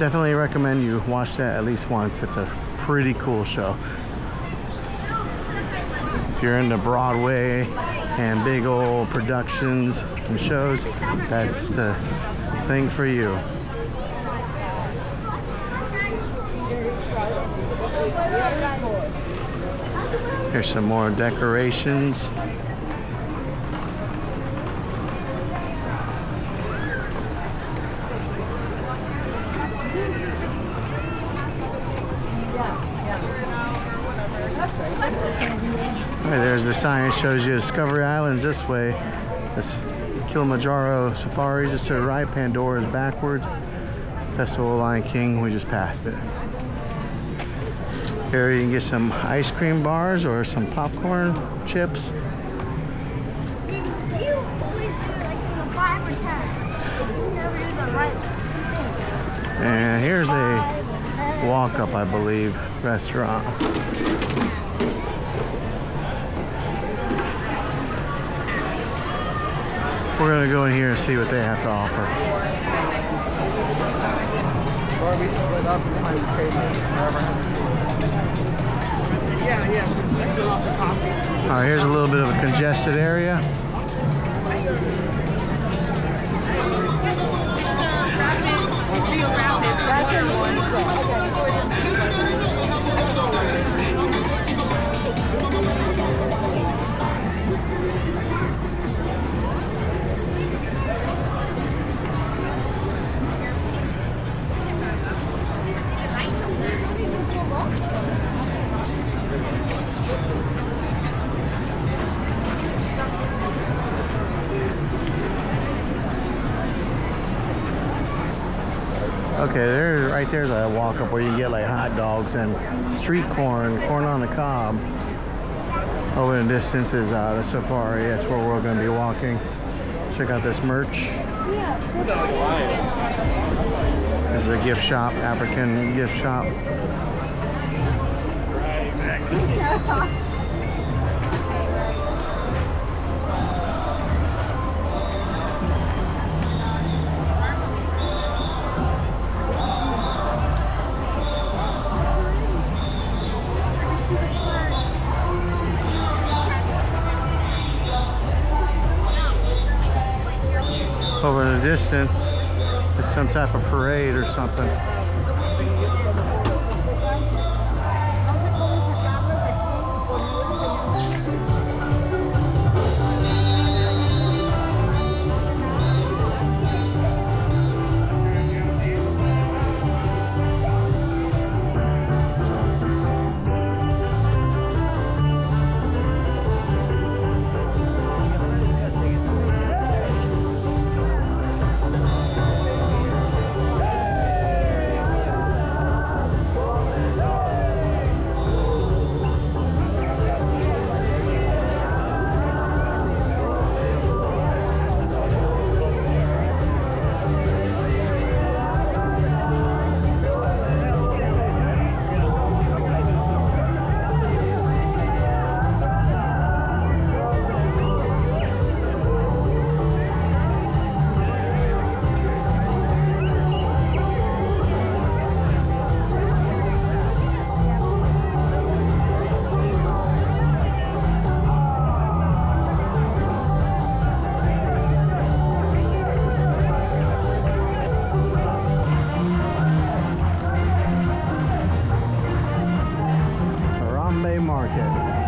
Definitely recommend you watch that at least once. It's a pretty cool show. If you're into Broadway and big old productions and shows, that's the thing for you. Here's some more decorations. All right, there's the sign that shows you Discovery Island's this way. This Kilimanjaro Safaris is to the right, Pandora's backwards. Festival of Lion King, we just passed it. Here you can get some ice cream bars or some popcorn chips. And here's a walk-up, I believe, restaurant. We're gonna go in here and see what they have to offer. Or we split up and find the table. Yeah. Let's go off the coffee. All right, here's a little bit of a congested area. Okay, right there's a walk-up where you can get like hot dogs and street corn on the cob. Over in the distance is the safari. That's where we're going to be walking. Check out this merch. This is a gift shop, African gift shop. Over in the distance is some type of parade or something. Harambe Market.